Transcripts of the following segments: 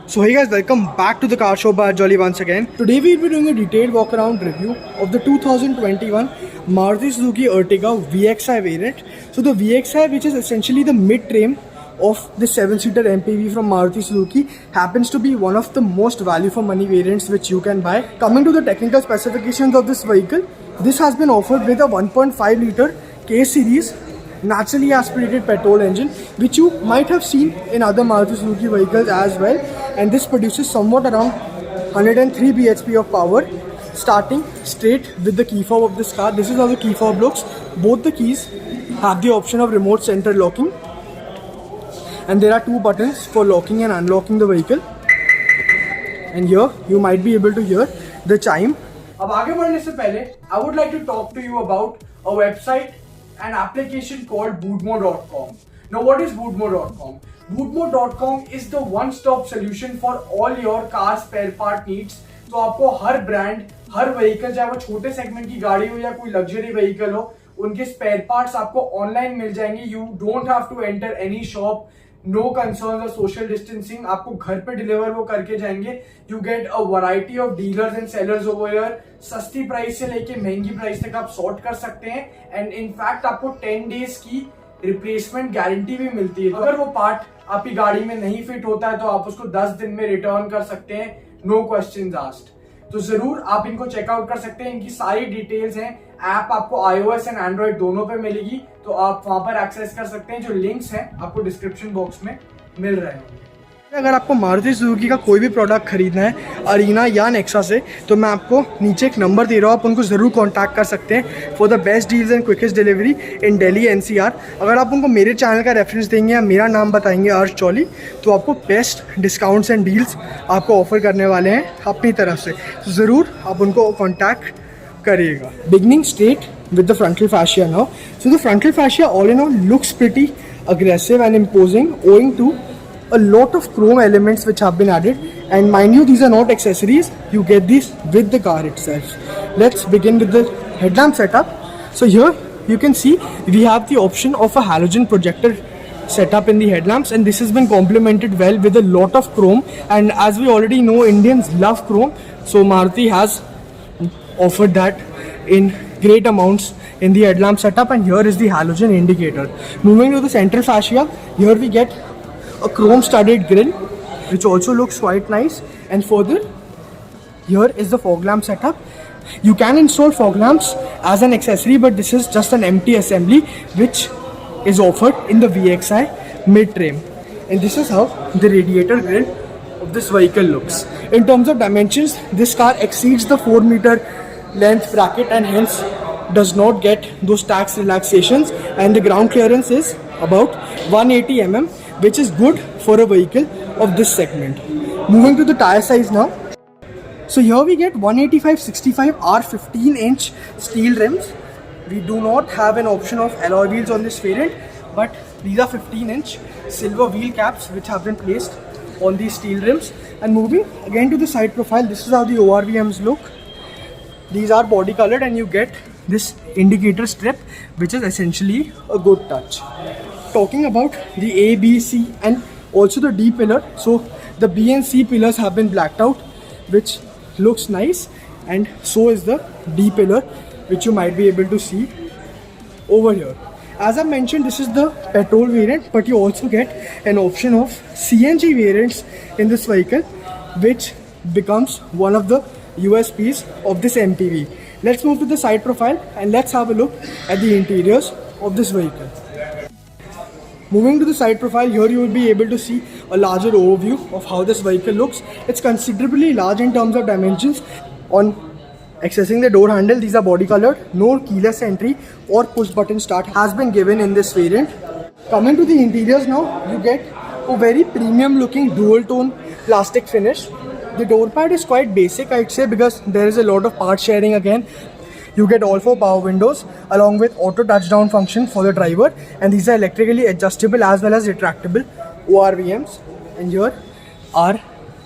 So hey guys, welcome back to the car show by Jolly once again. Today we'll be doing a detailed walk around review of the 2021 Maruti Suzuki Ertiga VXI variant. So the VXI, which is essentially the mid-trim of the 7-seater MPV from Maruti Suzuki, happens to be one of the most value for money variants which you can buy. Coming to the technical specifications of this vehicle, this has been offered with a 1.5 liter K series naturally aspirated petrol engine, which you might have seen in other Maruti Suzuki vehicles as well, and this produces somewhat around 103 bhp of power. Starting straight with the key fob of this car, this is how the key fob looks. Both the keys have the option of remote center locking, and there are two buttons for locking and unlocking the vehicle, and here you might be able to hear the chime. अब आगे बढ़ने से पहले I would like to talk to you about a website, an application called Bootmo.com. Now what is Bootmo.com? Bootmo.com is the one-stop solution for all your car spare part needs. तो आपको हर brand, हर vehicle, चाहे वो छोटे segment की गाड़ी हो या कोई लग्जरी व्हीकल हो, उनके स्पेयर पार्ट्स आपको ऑनलाइन मिल जाएंगे. You don't have to enter any shop, no concern और सोशल डिस्टेंसिंग. आपको घर पे डिलीवर वो करके जाएंगे. You get a variety of dealers and sellers over here. सस्ती प्राइस से लेके महंगी प्राइस तक आप सॉर्ट कर सकते हैं, एंड इनफैक्ट आपको 10 डेज की रिप्लेसमेंट गारंटी भी मिलती है. अगर वो पार्ट आपकी गाड़ी में नहीं फिट होता है तो आप उसको 10 दिन में रिटर्न कर सकते हैं, नो क्वेश्चंस आस्क्ड. तो जरूर आप इनको चेकआउट कर सकते हैं. इनकी सारी डिटेल्स हैं. ऐप आपको iOS एंड एंड्रॉइड दोनों पे मिलेगी, तो आप वहां पर एक्सेस कर सकते हैं. जो लिंक्स हैं आपको डिस्क्रिप्शन बॉक्स में मिल रहे हैं. अगर आपको मारुति सुजुकी का कोई भी प्रोडक्ट खरीदना है अरीना या नेक्सा से, तो मैं आपको नीचे एक नंबर दे रहा हूँ, आप उनको ज़रूर कांटेक्ट कर सकते हैं for the best deals and quickest delivery in Delhi NCR. अगर आप उनको मेरे चैनल का रेफरेंस देंगे या मेरा नाम बताएंगे अर्श चौली, तो आपको बेस्ट डिस्काउंट्स एंड डील्स आपको ऑफर करने वाले हैं अपनी तरफ से. तो ज़रूर आप उनको कॉन्टैक्ट करिएगा. Beginning straight with the frontal fascia now. So the frontal fascia all in all looks pretty aggressive and imposing owing to a lot of chrome elements which have been added, and mind you, these are not accessories, you get these with the car itself. Let's begin with the headlamp setup. So here you can see we have the option of a halogen projector setup in the headlamps, and this has been complemented well with a lot of chrome, and as we already know, Indians love chrome, so Maruti has offered that in great amounts in the headlamp setup. And here is the halogen indicator. Moving to the central fascia, here we get a chrome studded grille which also looks quite nice, and further here is the fog lamp setup. You can install fog lamps as an accessory, but this is just an empty assembly which is offered in the VXI mid-trim, and this is how the radiator grille of this vehicle looks. In terms of dimensions, this car exceeds the 4-meter length bracket and hence does not get those tax relaxations, and the ground clearance is about 180 mm, which is good for a vehicle of this segment. Moving to the tire size now. So here we get 185/65 R15-inch steel rims. We do not have an option of alloy wheels on this variant, but these are 15-inch silver wheel caps which have been placed on these steel rims. And moving again to the side profile, this is how the ORVMs look. These are body colored, and you get this indicator strip, which is essentially a good touch. Talking about the A, B, C and also the D pillar. So the B and C pillars have been blacked out, which looks nice, and so is the D pillar, which you might be able to see over here. As I mentioned, this is the petrol variant, but you also get an option of CNG variants in this vehicle, which becomes one of the USPs of this MPV. Let's move to the side profile and let's have a look at the interiors of this vehicle. Moving to the side profile, here you will be able to see a larger overview of how this vehicle looks. It's considerably large in terms of dimensions. On accessing the door handle, these are body colored. No keyless entry or push button start has been given in this variant. Coming to the interiors now, you get a very premium looking dual tone plastic finish. The door pad is quite basic, I'd say, because there is a lot of part sharing again. You get all 4 power windows along with auto touchdown function for the driver, and these are electrically adjustable as well as retractable ORVMs. And here are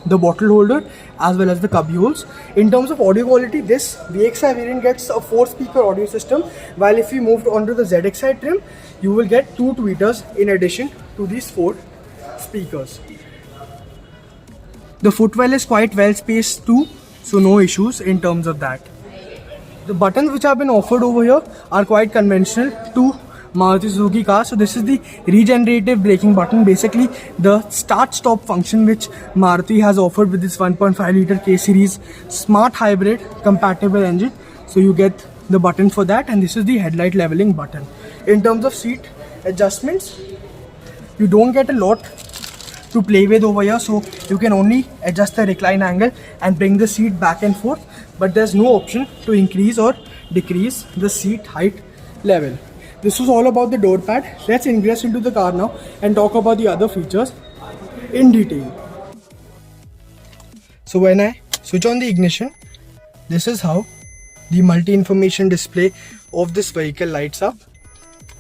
the bottle holder as well as the cubby holes. In terms of audio quality, this VXI variant gets a 4-speaker audio system, while if you moved onto the ZXI trim, you will get 2 tweeters in addition to these 4 speakers. The footwell is quite well spaced too, so no issues in terms of that. The buttons which have been offered over here are quite conventional to Maruti Suzuki cars. So this is the regenerative braking button, basically the start-stop function which Maruti has offered with this 1.5 liter K series smart hybrid compatible engine. So you get the button for that, and this is the headlight leveling button. In terms of seat adjustments, you don't get a lot to play with over here, so you can only adjust the recline angle and bring the seat back and forth, but there's no option to increase or decrease the seat height level. This was all about the door pad. Let's ingress into the car now and talk about the other features in detail. So when I switch on the ignition, this is how the multi-information display of this vehicle lights up.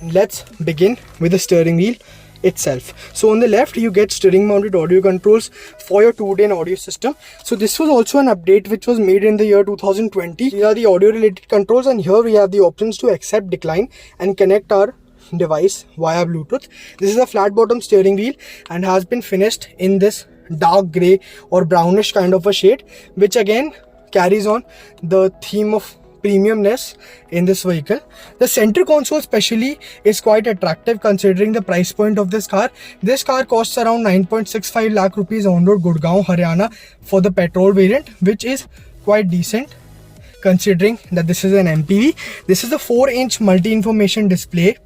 Let's begin with the steering wheel itself. So on the left you get steering mounted audio controls for your 2-in audio system. So this was also an update which was made in the year 2020. These are the audio related controls, and here we have the options to accept, decline and connect our device via Bluetooth. This is a flat bottom steering wheel and has been finished in this dark grey or brownish kind of a shade, which again carries on the theme of premiumness in this vehicle. The center console especially is quite attractive considering the price point of this car. This car costs around 9.65 lakh rupees on road, Gurgaon, Haryana for the petrol variant, which is quite decent considering that this is an MPV. This is a 4-inch multi-information display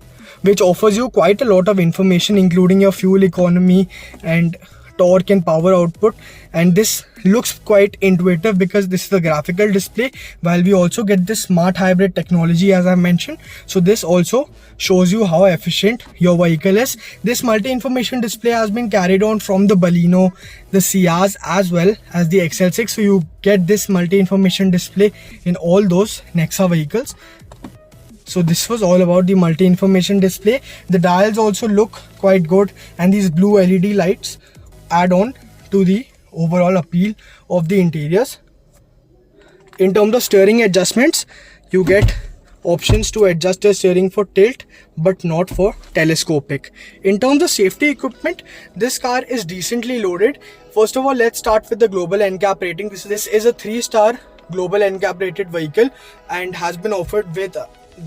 which offers you quite a lot of information, including your fuel economy and torque and power output, and this looks quite intuitive because this is a graphical display, while we also get this smart hybrid technology as I mentioned. So this also shows you how efficient your vehicle is. This multi-information display has been carried on from the Baleno, the Ciaz as well as the XL6. So you get this multi-information display in all those Nexa vehicles. So this was all about the multi-information display. The dials also look quite good, and these blue LED lights add on to the overall appeal of the interiors. In terms of steering adjustments, you get options to adjust the steering for tilt but not for telescopic. In terms of safety equipment, this car is decently loaded. First of all, let's start with the global NCAP rating. This is a 3-star global NCAP rated vehicle and has been offered with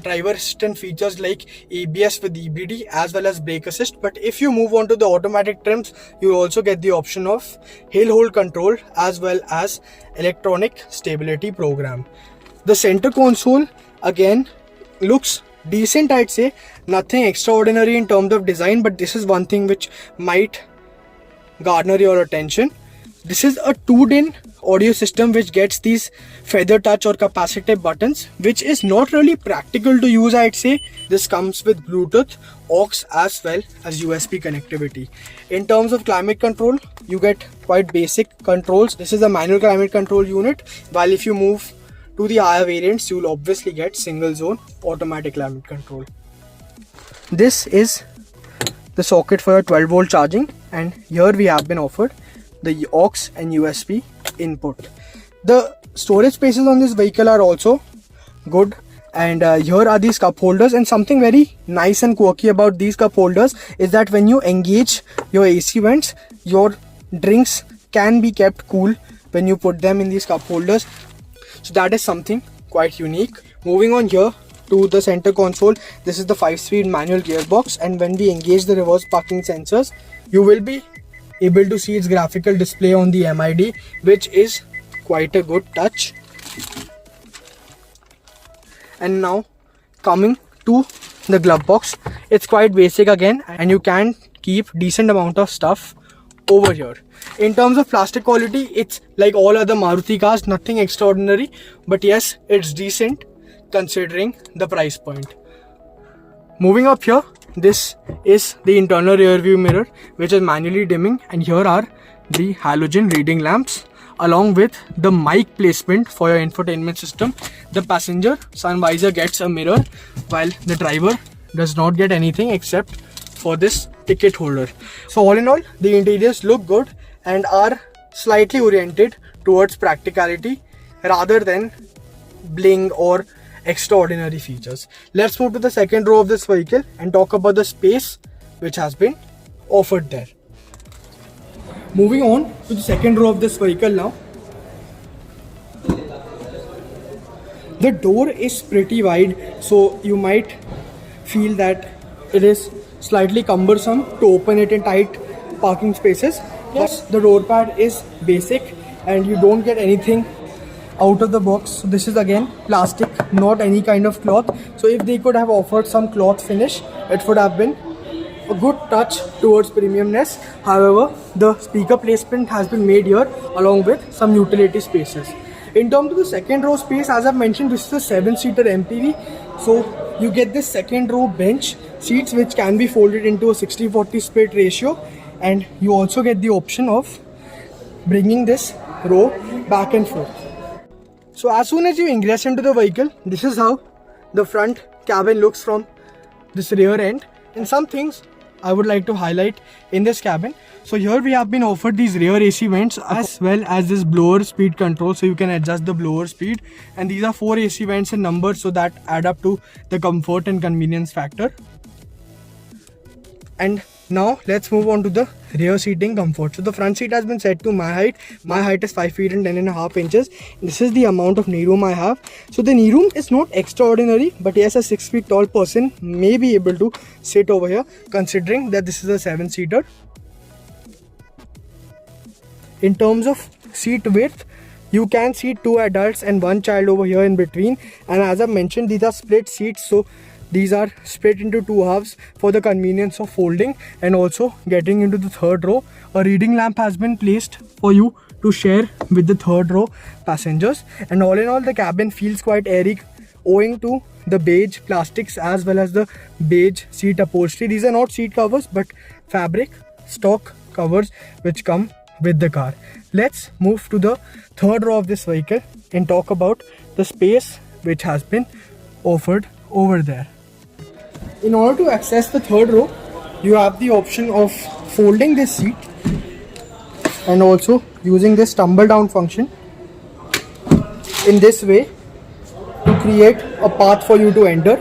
driver assistant features like ABS with EBD as well as brake assist. But if you move on to the automatic trims, you also get the option of hill hold control as well as electronic stability program. The center console again looks decent, I'd say. Nothing extraordinary in terms of design, but this is one thing which might garner your attention. This is a 2-in audio system which gets these feather touch or capacitive buttons, which is not really practical to use, I'd say. This comes with Bluetooth, aux as well as USB connectivity. In terms of climate control, you get quite basic controls. This is a manual climate control unit, while if you move to the higher variants, you'll obviously get single zone automatic climate control. This is the socket for your 12-volt charging, and here we have been offered the aux and USB input. The storage spaces on this vehicle are also good, and here are these cup holders. And something very nice and quirky about these cup holders is that when you engage your AC vents, your drinks can be kept cool when you put them in these cup holders. So that is something quite unique. Moving on here to the center console, this is the 5-speed manual gearbox, and when we engage the reverse parking sensors, you will be able to see its graphical display on the MID, which is quite a good touch. And now coming to the glove box, it's quite basic again, and you can keep decent amount of stuff over here. In terms of plastic quality, it's like all other Maruti cars, nothing extraordinary, but yes, it's decent considering the price point. Moving up here, this is the internal rear view mirror, which is manually dimming, and here are the halogen reading lamps along with the mic placement for your infotainment system. The passenger sun visor gets a mirror, while the driver does not get anything except for this ticket holder. So all in all, the interiors look good and are slightly oriented towards practicality rather than bling or extraordinary features. Let's move to the second row of this vehicle and talk about the space which has been offered there. Moving on to the second row of this vehicle now. The door is pretty wide, so you might feel that it is slightly cumbersome to open it in tight parking spaces. Yes, the door pad is basic and you don't get anything out of the box. So this is again plastic, not any kind of cloth. So if they could have offered some cloth finish, it would have been a good touch towards premiumness. However, the speaker placement has been made here along with some utility spaces. In terms of the second row space, as I've mentioned, this is a 7-seater MPV. So you get this second row bench seats which can be folded into a 60-40 split ratio, and you also get the option of bringing this row back and forth. So as soon as you ingress into the vehicle, this is how the front cabin looks from this rear end. And some things I would like to highlight in this cabin. So here we have been offered these rear AC vents as well as this blower speed control, so you can adjust the blower speed, and these are 4 AC vents in number, so that add up to the comfort and convenience factor. And now let's move on to the rear seating comfort. So the front seat has been set to my height. My height is 5 feet and 10.5 inches. This is the amount of knee room I have. So the knee room is not extraordinary, but yes, a 6 feet tall person may be able to sit over here, considering that this is a 7-seater. In terms of seat width, you can seat 2 adults and 1 child over here in between. And as I mentioned, these are split seats, so these are split into 2 halves for the convenience of folding. And also getting into the third row, a reading lamp has been placed for you to share with the third row passengers. And all in all, the cabin feels quite airy owing to the beige plastics as well as the beige seat upholstery. These are not seat covers but fabric stock covers which come with the car. Let's move to the third row of this vehicle and talk about the space which has been offered over there. In order to access the third row, you have the option of folding this seat and also using this tumble down function in this way to create a path for you to enter.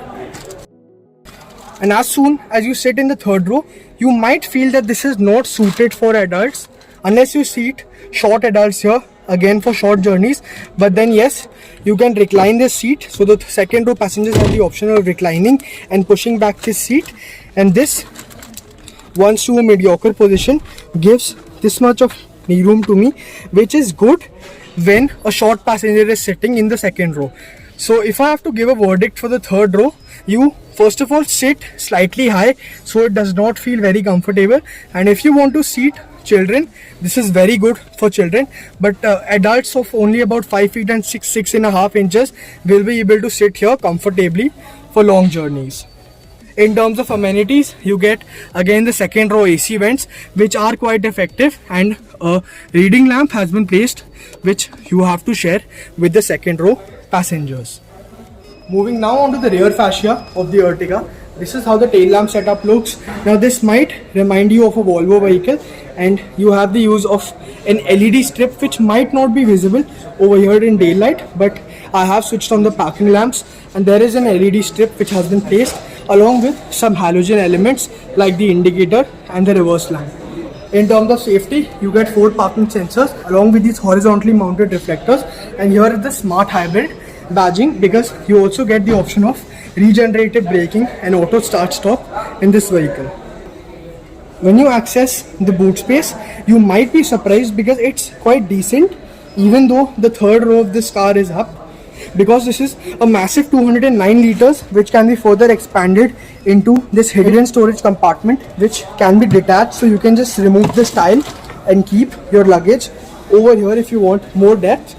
And as soon as you sit in the third row, you might feel that this is not suited for adults unless you seat short adults here, again for short journeys. But then yes, you can recline this seat, so the second row passengers have the option of reclining and pushing back this seat, and this, once to a mediocre position, gives this much of knee room to me, which is good when a short passenger is sitting in the second row. So if I have to give a verdict for the third row, you first of all sit slightly high so it does not feel very comfortable. And if you want to seat children, this is very good for children, but adults of only about 5 feet and 6.5 inches will be able to sit here comfortably for long journeys. In terms of amenities, you get again the second row AC vents which are quite effective, and a reading lamp has been placed which you have to share with the second row passengers. Moving now onto the rear fascia of the Ertiga. This is how the tail lamp setup looks. Now this might remind you of a Volvo vehicle, and you have the use of an LED strip which might not be visible over here in daylight, but I have switched on the parking lamps and there is an LED strip which has been placed along with some halogen elements like the indicator and the reverse lamp. In terms of safety, you get 4 parking sensors along with these horizontally mounted reflectors, and here is the smart hybrid badging because you also get the option of regenerative braking and auto start stop in this vehicle. When you access the boot space, you might be surprised because it's quite decent even though the third row of this car is up, because this is a massive 209 liters which can be further expanded into this hidden storage compartment which can be detached, so you can just remove this tile and keep your luggage over here if you want more depth.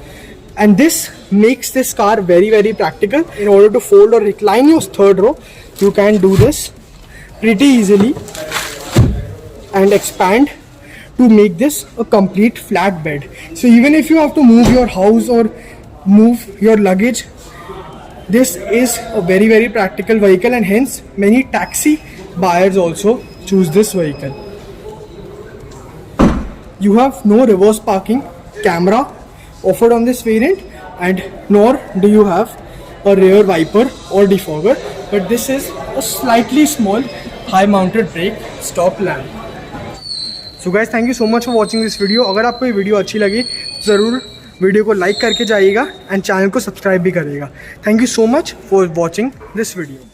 And this makes this car very practical. In order to fold or recline your third row, you can do this pretty easily and expand to make this a complete flat bed. So even if you have to move your house or move your luggage, this is a very practical vehicle, and hence many taxi buyers also choose this vehicle. You have no reverse parking camera offered on this variant, and nor do you have a rear wiper or defogger, but this is a slightly small high mounted brake stop lamp. So guys thank you so much for watching this video. अगर आपको ये video अच्छी लगी तो ज़रूर video को like करके जाइएगा एंड चैनल को सब्सक्राइब भी करिएगा। Thank you so much for watching this video.